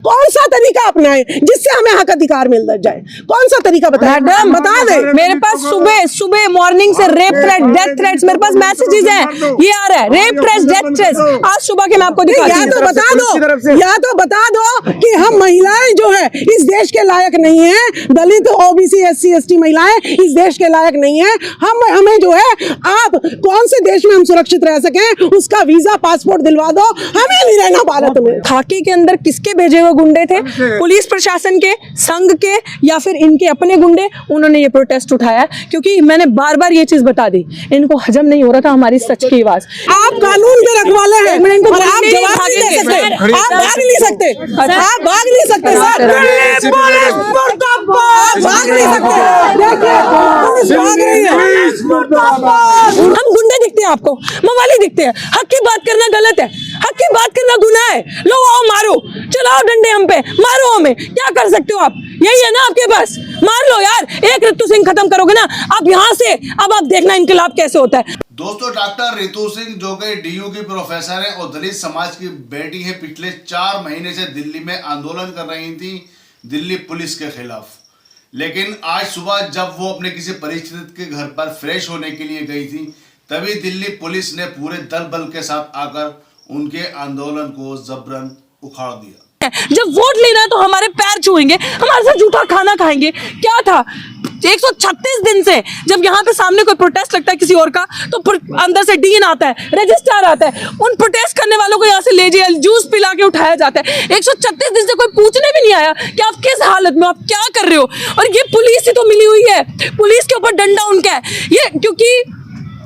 कौन सा तरीका अपनाए जिससे हमें हक अधिकार मिल जाए? कौन सा तरीका बताए? मैडम बता दे। मेरे पास सुबह मॉर्निंग से रेप थ्रेट, डेथ थ्रेट्स, मेरे पास मैसेजेस हैं, ये आ रहा है रेप थ्रेट्स, डेथ थ्रेट्स। आज सुबह के मैं आपको दिखाती हूँ। या तो बता दो कि हम महिलाएं जो है इस देश के लायक नहीं है, दलित, ओबीसी, SC ST महिलाएं इस देश के लायक नहीं है। हमें जो है आप कौन से देश में हम सुरक्षित रह सकें उसका वीजा पासपोर्ट दिलवा दो, हमें नहीं रहना भारत में। खाकी के अंदर किसके भेजे हुए गुंडे थे? पुलिस प्रशासन के, संघ के, या फिर इनके अपने गुंडे? उन्होंने ये प्रोटेस्ट उठाया क्योंकि मैंने बार बार ये चीज बता दी, इनको हजम नहीं हो रहा था हमारी सच की आवाज। आप कानून के रखवाले हैं और आप नहीं जवाब नहीं दे सकते, आप भाग नहीं सकते, आप भाग नहीं सकते सर, भाग नहीं सकते। पुलिस भाग रही है। हम गुंडे दिखते हैं आपको, मवाली दिखते हैं। हक की बात करना गलत है, हक की बात करना गुनाह है। लो आओ मारो, चलाओ डंडे हम पे, मारो हमें, क्या कर सकते हो आप? यही है ना आपके पास, मार लो यार। एक रितु सिंह खत्म करोगे ना आप यहाँ से, अब आप देखना इनकलाब कैसे होता है। दोस्तों, डॉक्टर रितु सिंह जो कि DU की प्रोफेसर है और दलित समाज की बेटी है, पिछले 4 महीने से दिल्ली में आंदोलन कर रही थी दिल्ली पुलिस के खिलाफ। लेकिन आज सुबह जब वो अपने किसी परिचित के घर पर फ्रेश होने के लिए गई थी, तभी दिल्ली पुलिस ने पूरे दल बल के साथ आकर उनके आंदोलन को जबरन उखाड़ दिया। जब वोट लेना है तो हमारे पैर छुएंगे, हमारे साथ झूठा खाना खाएंगे। क्या था 136 दिन से जब यहाँ पे सामने कोई प्रोटेस्ट लगता है किसी और का, तो अंदर से डीन आता है, रजिस्ट्रार आता है, उन प्रोटेस्ट करने वालों को यहाँ से ले जाए, जूस पिला के उठाया जाता है। 136 दिन से कोई पूछने भी नहीं आया कि आप किस हालत में, आप क्या कर रहे हो। और ये पुलिस ही तो मिली हुई है, पुलिस के ऊपर डंडा उनका है ये, क्योंकि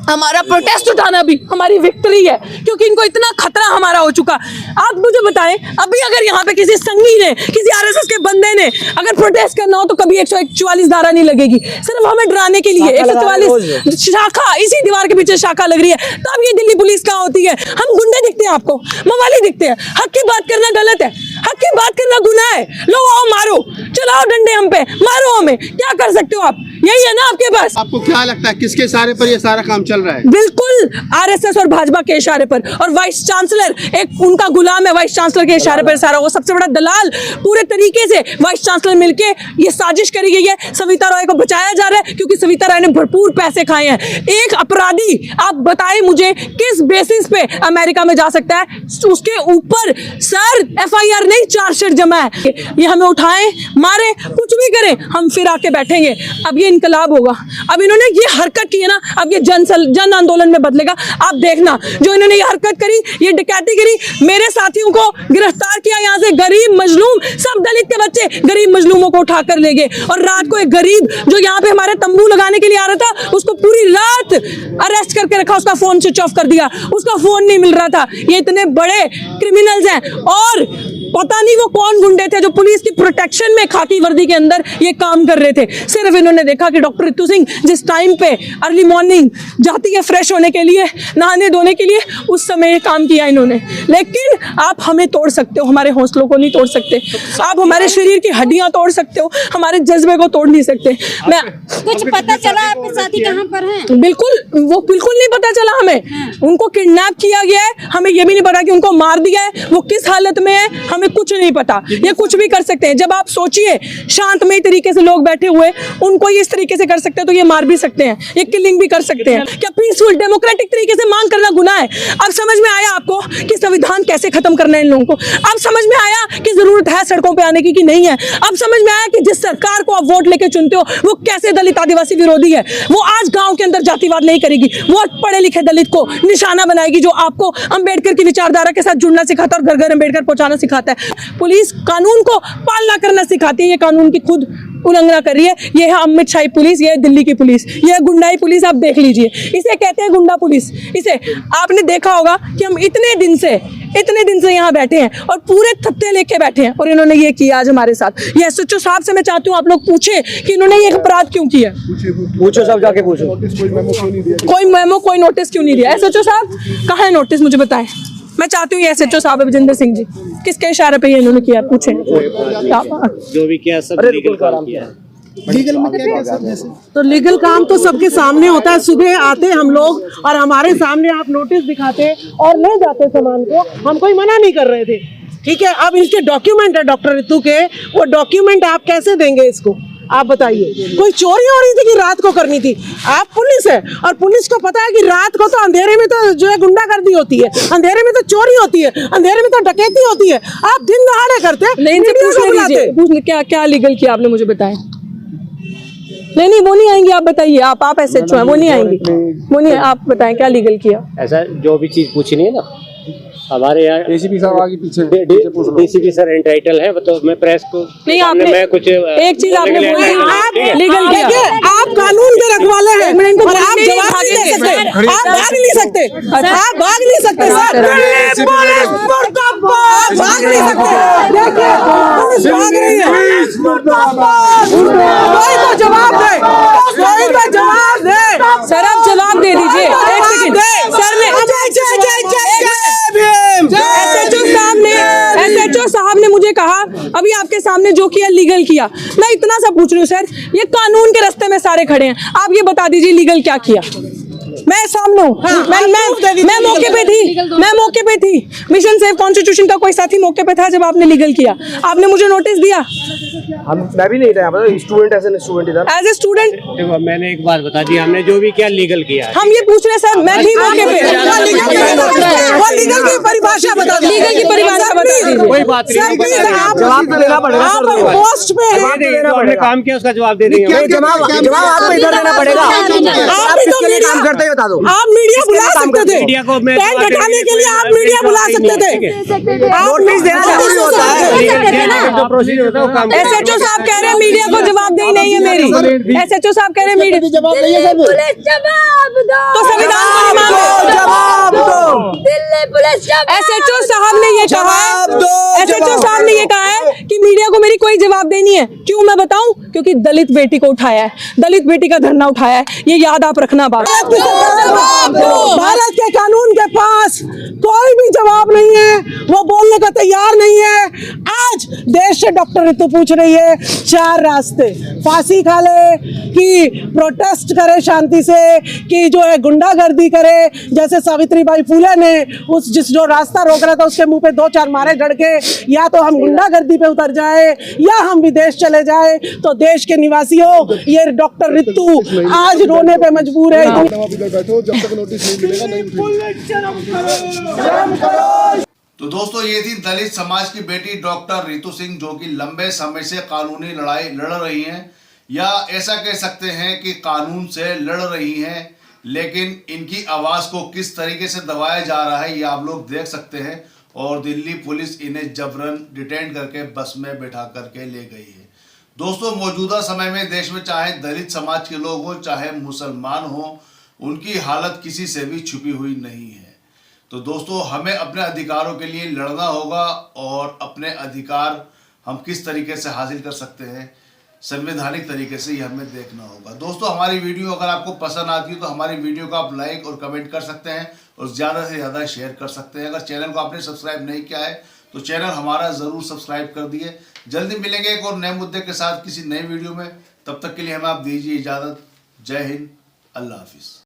हमारा प्रोटेस्ट उठाना भी हमारी विक्ट्री है, क्योंकि इनको इतना खतरा हमारा हो चुका। आप मुझे बताएं, अभी अगर यहाँ पे किसी संघी ने, किसी RSS के बंदे ने अगर प्रोटेस्ट करना हो तो कभी 144 धारा नहीं लगेगी, सिर्फ हमें डराने के लिए। 144 शाखा, इसी दीवार के पीछे शाखा लग रही है, तो अब ये दिल्ली पुलिस कहाँ होती है? हम गुंडे दिखते हैं आपको, मवाली दिखते हैं। हक की बात करना गलत है, हक की बात करना गुनाह है। लो आओ मारो, चलाओ डंडे हम पे, मारो हमें, क्या कर सकते हो आप? यही है ना आपके पास। आपको क्या लगता है किसके इशारे पर ये सारा काम चल रहा है? बिल्कुल RSS और भाजपा के इशारे पर, और वाइस चांसलर एक उनका गुलाम है, वाइस चांसलर के इशारे पर सारा, वो सबसे बड़ा दलाल। पूरे तरीके से वाइस चांसलर मिलके ये साजिश करी गई है। सविता रॉय को बचाया जा रहा है क्योंकि सविता रॉय ने भरपूर पैसे खाए हैं। एक अपराधी, आप बताएं मुझे, किस बेसिस पे अमेरिका में जा सकता है? उसके ऊपर सर FIR नहीं, चार्जशीट जमा है। ये हमें उठाएं, मारे, कुछ भी करें, हम फिर आके बैठेंगे। अब ये इनकलाब होगा। अब इन्होंने ये हरकत की है ना, अब ये जन आंदोलन में बदलेगा। आप देखना, जो इन्होंने ये हरकत करी, ये डकैती करी, मेरे साथियों को गिरफ्तार किया, यहाँ से गरीब मजलूम, सब दलित के बच्चे गरीब मजलूमों को उठाकर ले गए। और रात को एक गरीब जो यहाँ पे हमारे तंबू लगाने के लिए आ रहा था, उसको पूरी रात अरेस्ट करके रखा, उसका फोन स्विच ऑफ कर दिया, उसका फोन नहीं मिल रहा था। ये इतने बड़े क्रिमिनल्स हैं, और पता नहीं वो कौन गुंडे थे जो पुलिस की प्रोटेक्शन में खाकी वर्दी के अंदर ये काम कर रहे थे। सिर्फ इन्होंने देखा कि डॉक्टर रितु सिंह जिस टाइम पे अर्ली मॉर्निंग जाती है फ्रेश होने के लिए, नहाने धोने के लिए, उस समय ये काम किया इन्होंने। लेकिन आप हमें तोड़ सकते हो, हमारे हौसलों को नहीं तोड़ सकते। आप हमारे शरीर की हड्डियां तोड़ सकते हो, हमारे जज्बे को तोड़ नहीं सकते। मैं कुछ पता चला आपके साथी कहाँ पर हैं? बिल्कुल, वो बिल्कुल नहीं पता चला हमें। उनको किडनैप किया गया है, हमें ये भी नहीं पता कि उनको मार दिया है, वो किस हालत में है, हमें कुछ नहीं पता। ये कुछ भी कर सकते हैं। जब आप सोचिए, शांतमय तरीके से लोग बैठे हुए, उनको ये इस तरीके से कर सकते हैं तो ये मार भी सकते हैं, ये किलिंग भी कर सकते हैं। क्या पीसफुल डेमोक्रेटिक तरीके से मांग करना गुनाह है? अब समझ में आया आपको कि संविधान कैसे खत्म करना है इन लोगों को? अब समझ में आया कि जरूरत है सड़कों पे आने की कि नहीं है? अब समझ में आया कि जिस सरकार को आप वोट लेके चुनते हो वो कैसे दलित आदिवासी विरोधी है? वो आज गांव के अंदर जातिवाद नहीं करेगी, वो पढ़े लिखे दलित को निशाना बनाएगी, जो आपको अंबेडकर की विचारधारा के साथ जुड़ना सिखाता है और घर घर अंबेडकर पहुंचाना सिखाता है। पुलिस कानून को पालना करना सिखाती है, ये कानून की खुद उल्लंघना कर रही है। ये है अमित शाही पुलिस, ये है दिल्ली की पुलिस, ये है गुंडाई पुलिस। आप देख लीजिए, इसे कहते हैं गुंडा पुलिस। इसे आपने देखा होगा कि हम इतने दिन से यहाँ बैठे हैं और पूरे थत्ते लेके बैठे हैं, और इन्होंने ये किया आज हमारे साथ। ये SHO साहब से मैं चाहती हूँ आप लोग पूछे कि इन्होंने ये अपराध क्यों किया। पूछो सब, जाके पूछो। कोई मेमो, कोई नोटिस क्यों नहीं दिया? SHO साहब कहाँ है नोटिस, मुझे बताएं। मैं चाहती हूँ SHO साहब विजेंद्र सिंह जी, किसके इशारे पे ये इन्होंने किया, पूछे। जो भी किया सब लीगल काम किया है। लीगल में क्या तो लीगल काम तो सबके सामने होता है। सुबह आते हम लोग और हमारे सामने आप नोटिस दिखाते और ले जाते सामान को, हम कोई मना नहीं कर रहे थे। ठीक है, अब इनके डॉक्यूमेंट है डॉक्टर रितु के, वो डॉक्यूमेंट आप कैसे देंगे इसको, आप बताइए। कोई चोरी हो रही थी कि रात को करनी थी? आप पुलिस है और पुलिस को पता है कि रात को तो अंधेरे में तो जो है गुंडागर्दी होती है, अंधेरे में तो चोरी होती है, अंधेरे में तो डकैती होती है। आप दिन दहाड़े करते हैं, नहीं, इनसे मीडिया पूछ को लीजिए, बुलाते। पूछ क्या क्या लीगल किया आपने, मुझे बताएं। नहीं, वो नहीं आएंगी, आप बताइए। आप SHO हैं, वो नहीं आएंगी, वो नहीं, आप बताएं क्या लीगल किया। ऐसा जो भी चीज पूछनी है ना, हमारे यहाँ डीसीपी साहब आगे पीछे डीसीपी सर एंटाइटल है, तो मैं प्रेस को नहीं, सामने आपने मैं कुछ एक चीज आपने बोली, आप लीगल किया। देखिए, आप कानून के रखवाले हैं एक मिनट, इनको और आप बोलने नहीं जवाब नहीं दे भागेंगे, सकते, सर। आप भाग नहीं सकते, आप भाग नहीं सकते सर, आप भाग नहीं सकते। देखिए, पुलिस भाग रही है, कोई तो जवाब दे, कोई तो जवाब दे। सर आप जवाब दे दीजिए, एक सेकंड। सर ने SHO साहब ने मुझे कहा अभी आपके सामने जो किया लीगल किया। मैं इतना सा पूछ रही हूँ सर, ये कानून के रास्ते में सारे खड़े हैं, आप ये बता दीजिए लीगल क्या किया। मैं सामने हूँ, मैं मौके पे थी, मिशन सेव कॉन्स्टिट्यूशन का कोई साथी मौके पे था जब आपने लीगल किया। आपने मुझे नोटिस दिया? मैं भी नहीं था, मतलब स्टूडेंट एज ए स्टूडेंट। देखो, मैंने एक बात बता दी, हमने जो भी किया लीगल किया है। हम ये पूछ रहे हैं सर, मैं थी मौके पे। वो लीगल की परिभाषा बता दीजिए, लीगल की परिभाषा बता दीजिए। कोई बात सर नहीं, प्लीज, आप जवाब तो देना पड़ेगा, आप पोस्ट पे हैं, जो हमने काम किया उसका जवाब दे देंगे। जवाब आपको इधर देना पड़ेगा। आप भी तो मीडिया काम करते ही बता दो। आप मीडिया बुला सकते थे, मीडिया को मैं टैग हटाने के लिए आप मीडिया बुला सकते थे, आप नोटिस देना जरूरी होता है। जो प्रोसीजर होता है वो काम SHO साहब कह रहे हैं मीडिया को जवाबदेही नहीं है मेरी। SHO साहब कह रहे हैं मीडिया जवाब नहीं है सर, जवाब दो, तो संविधान को नहीं मानते। जवाब दो, दिल्ली पुलिस SHO साहब ने ये कहा है, SHO साहब ने ये कहा है कि मीडिया को मेरी कोई जवाबदेही नहीं है। क्यों मैं बताऊं? क्योंकि दलित बेटी को उठाया है, दलित बेटी का धरना उठाया है, ये याद आप रखना बात। भारत के कानून के पास कोई भी जवाब नहीं है, वो बोलने को तैयार नहीं है। आज देश से डॉक्टर रितु पूछ रही है 4 रास्ते, फांसी खा ले कि प्रोटेस्ट करे शांति से, कि जो है गुंडागर्दी करे जैसे सावित्रीबाई फुले ने उस जो रास्ता रोक रहा था उसके मुंह पे 2-4 मारे जड़ के, या तो हम गुंडागर्दी पे उतर जाए या हम विदेश चले जाए। तो देश के निवासियों, ये डॉक्टर रितु आज रोने पे मजबूर है। बैठो जब तक नोटिस नहीं मिलेगा नहीं तो दोस्तों, ये थी दलित समाज की बेटी डॉक्टर रितु सिंह, जो कि लंबे समय से कानूनी लड़ाई लड़ रही हैं, या ऐसा कह सकते हैं कि कानून से लड़ रही हैं। लेकिन इनकी आवाज़ को किस तरीके से दबाया जा रहा है ये आप लोग देख सकते हैं। और दिल्ली पुलिस इन्हें जबरन डिटेन करके बस में बैठा करके ले गई है। दोस्तों, मौजूदा समय में देश में चाहे दलित समाज के लोग हों चाहे मुसलमान हों, उनकी हालत किसी से भी छुपी हुई नहीं है। तो दोस्तों, हमें अपने अधिकारों के लिए लड़ना होगा और अपने अधिकार हम किस तरीके से हासिल कर सकते हैं संवैधानिक तरीके से, ये हमें देखना होगा। दोस्तों, हमारी वीडियो अगर आपको पसंद आती है तो हमारी वीडियो को आप लाइक और कमेंट कर सकते हैं और ज़्यादा से ज़्यादा शेयर कर सकते हैं। अगर चैनल को आपने सब्सक्राइब नहीं किया है तो चैनल हमारा ज़रूर सब्सक्राइब कर दिए। जल्दी मिलेंगे एक और नए मुद्दे के साथ किसी नए वीडियो में। तब तक के लिए हमें आप दीजिए इजाज़त। जय हिंद, अल्लाह हाफिज़।